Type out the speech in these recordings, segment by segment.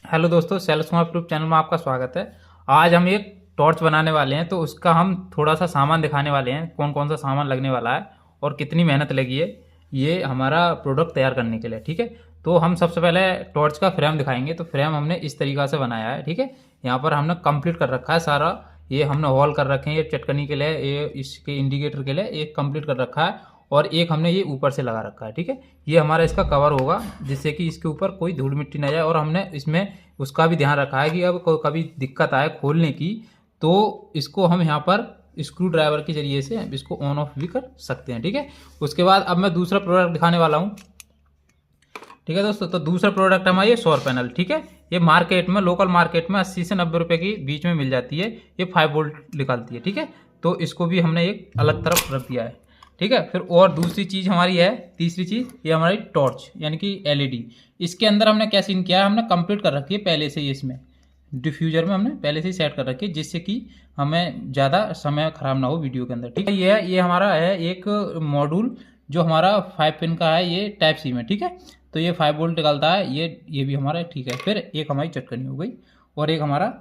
Hello दोस्तों, sales Kumar YouTube channel में आपका स्वागत है। आज हम एक टॉर्च बनाने वाले हैं, तो उसका हम थोड़ा सा सामान दिखाने वाले हैं, कौन कौन सा सामान लगने वाला है और कितनी मेहनत लगी है ये हमारा प्रोडक्ट तैयार करने के लिए। ठीक है, तो हम सबसे पहले टॉर्च का फ्रेम दिखाएंगे। तो फ्रेम हमने इस तरीक़ा से बनाया है। ठीक है, यहाँ पर हमने कंप्लीट कर रखा है सारा, ये हमने हॉल कर रखे हैं, ये चटकनी के लिए, ये इसके इंडिकेटर के लिए एक कंप्लीट कर रखा है और एक हमने ये ऊपर से लगा रखा है। ठीक है, ये हमारा इसका कवर होगा जिससे कि इसके ऊपर कोई धूल मिट्टी ना जाए। और हमने इसमें उसका भी ध्यान रखा है कि अब कोई कभी दिक्कत आए खोलने की तो इसको हम यहाँ पर स्क्रू ड्राइवर के जरिए से इसको ऑन ऑफ भी कर सकते हैं। ठीक है, उसके बाद अब मैं दूसरा प्रोडक्ट दिखाने वाला हूँ। ठीक है दोस्तों, तो दूसरा प्रोडक्ट हमारा ये सौर पैनल। ठीक है, ये मार्केट में, लोकल मार्केट में 80 से 90 रुपए के बीच में मिल जाती है। ये 5 वोल्ट निकालती है। ठीक है, तो इसको भी हमने एक अलग तरफ रख दिया है। ठीक है, फिर और दूसरी चीज़ हमारी है, तीसरी चीज़ ये हमारी टॉर्च यानी कि एलईडी। इसके अंदर हमने क्या सीन किया है, हमने कंप्लीट कर रखी है पहले से ही, इसमें डिफ्यूजर में हमने पहले से ही सेट कर रखी है जिससे कि हमें ज़्यादा समय खराब ना हो वीडियो के अंदर। ठीक है, ये हमारा है एक मॉड्यूल जो हमारा 5 पिन का है, ये टाइप सी में। ठीक है, तो ये 5 वोल्ट निकलता है, ये भी हमारा ठीक है। फिर एक हमारी चटकनी हो गई और एक हमारा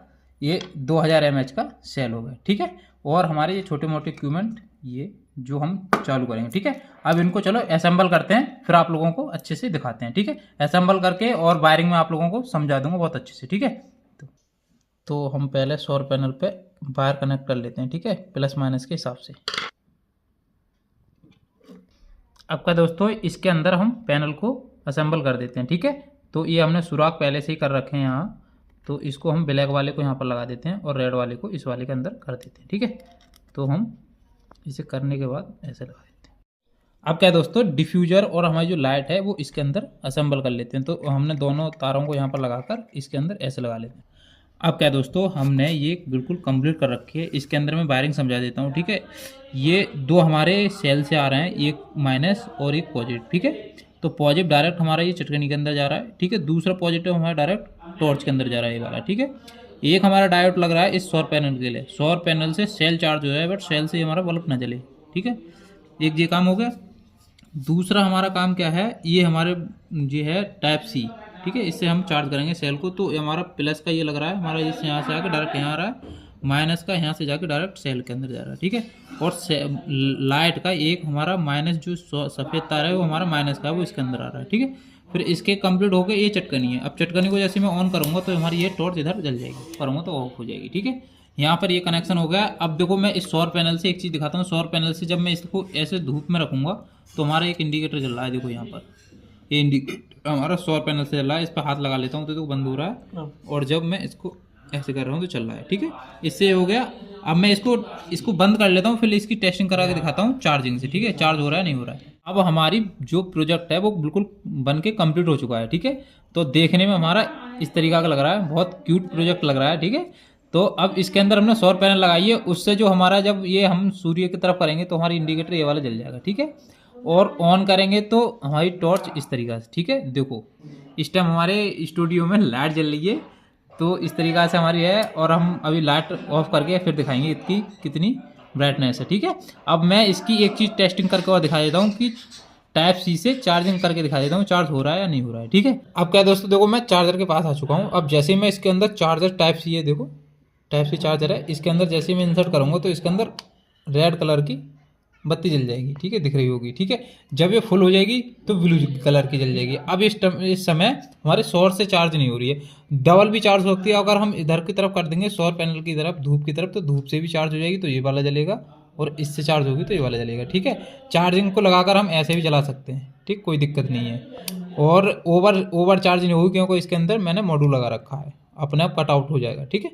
ये 2000 mAh का सेल हो गया। ठीक है, और हमारे ये छोटे मोटे इक्विपमेंट ये जो हम चालू करेंगे। ठीक है, अब इनको चलो असेंबल करते हैं, फिर आप लोगों को अच्छे से दिखाते हैं। ठीक है, असेंबल करके और वायरिंग में आप लोगों को समझा दूंगा बहुत अच्छे से। ठीक है, तो हम पहले सौर पैनल पे वायर कनेक्ट कर लेते हैं। ठीक है, प्लस माइनस के हिसाब से। अब क्या दोस्तों, इसके अंदर हम पैनल को असेंबल कर देते हैं। ठीक है, तो ये हमने सुराख पहले से ही कर रखे हैं यहाँ, तो इसको हम ब्लैक वाले को यहाँ पर लगा देते हैं और रेड वाले को इस वाले के अंदर कर देते हैं। ठीक है, तो हम इसे करने के बाद ऐसे लगा देते हैं। अब क्या दोस्तों, डिफ्यूजर और हमारी जो लाइट है वो इसके अंदर असेंबल कर लेते हैं। तो हमने दोनों तारों को यहाँ पर लगाकर इसके अंदर ऐसे लगा लेते हैं। अब क्या दोस्तों, हमने ये बिल्कुल कंप्लीट कर रखी है। इसके अंदर मैं वायरिंग समझा देता हूँ। ठीक है, ये दो हमारे सेल से आ रहे हैं, एक माइनस और एक पॉजिटिव। ठीक है, तो पॉजिटिव डायरेक्ट हमारा ये चटकनी के अंदर जा रहा है। ठीक है, दूसरा पॉजिटिव हमारा डायरेक्ट टॉर्च के अंदर जा रहा है ये वाला। ठीक है, एक हमारा डायोड लग रहा है इस सौर पैनल के लिए, सौर पैनल से सेल चार्ज हो जाए बट सेल से हमारा बल्ब ना जले। ठीक है, एक ये काम हो गया। दूसरा हमारा काम क्या है, ये हमारे ये है टाइप सी। ठीक है, इससे हम चार्ज करेंगे सेल को। तो हमारा प्लस का ये लग रहा है हमारा, इससे यहाँ से आकर डायरेक्ट यहाँ आ रहा है, माइनस का यहाँ से जाकर डायरेक्ट सेल के अंदर जा रहा है। ठीक है, और लाइट का एक हमारा माइनस जो सफ़ेद तार है वो हमारा माइनस का है, वो इसके अंदर आ रहा है। ठीक है, फिर इसके कंप्लीट हो गए, ये चटकनी है। अब चटकनी को जैसे मैं ऑन करूँगा तो हमारी ये टॉर्च इधर जल जाएगी, करूँगा तो ऑफ हो जाएगी। ठीक है, यहाँ पर ये कनेक्शन हो गया। अब देखो, मैं इस सौर पैनल से एक चीज़ दिखाता हूँ। सौर पैनल से जब मैं इसको ऐसे धूप में रखूँगा तो हमारा एक इंडिकेटर जल रहा है। देखो यहाँ पर ये इंडिकेटर हमारा सौर पैनल से चल रहा है। इस पर हाथ लगा लेता हूँ तो देखो बंद हो रहा है, और जब मैं इसको ऐसे कर रहा हूँ तो चल रहा है। ठीक है, इससे हो गया। अब मैं इसको बंद कर लेता हूँ, फिर इसकी टेस्टिंग करा के दिखाता हूँ चार्जिंग से। ठीक है, चार्ज हो रहा है नहीं हो रहा है। अब हमारी जो प्रोजेक्ट है वो बिल्कुल बन के कंप्लीट हो चुका है। ठीक है, तो देखने में हमारा इस तरीका का लग रहा है, बहुत क्यूट प्रोजेक्ट लग रहा है। ठीक है, तो अब इसके अंदर हमने सौर पैनल लगाई है, उससे जो हमारा जब ये हम सूर्य की तरफ करेंगे तो हमारी इंडिकेटर ये वाला जल जाएगा। ठीक है, और ऑन करेंगे तो हमारी टॉर्च इस तरीका से। ठीक है, देखो इस टाइम हमारे स्टूडियो में लाइट जल रही है, तो इस तरीका से हमारी है। और हम अभी लाइट ऑफ करके फिर दिखाएंगे इसकी कितनी ब्राइटनेस है। ठीक है, अब मैं इसकी एक चीज़ टेस्टिंग करके और दिखा देता हूँ कि टाइप सी से चार्जिंग करके दिखा देता हूँ चार्ज हो रहा है या नहीं हो रहा है। ठीक है, अब क्या दोस्तों, देखो मैं चार्जर के पास आ चुका हूँ। अब जैसे मैं इसके अंदर चार्जर टाइप सी है, देखो टाइप सी चार्जर है, इसके अंदर जैसे मैं इंसर्ट करूँगा तो इसके अंदर रेड कलर की बत्ती जल जाएगी। ठीक है, दिख रही होगी। ठीक है, जब ये फुल हो जाएगी तो ब्लू कलर की जल जाएगी। अब इस समय हमारे सौर से चार्ज नहीं हो रही है, डबल भी चार्ज होती है। अगर हम इधर की तरफ कर देंगे सौर पैनल की तरफ, धूप की तरफ, तो धूप से भी चार्ज हो जाएगी तो ये वाला जलेगा, और इससे चार्ज होगी तो ये वाला जलेगा। ठीक है, चार्जिंग को लगाकर हम ऐसे भी जला सकते हैं। ठीक, कोई दिक्कत नहीं है। और ओवर चार्ज नहीं होगी क्योंकि इसके अंदर मैंने मॉड्यूल लगा रखा है, अपने आप कट आउट हो जाएगा। ठीक है।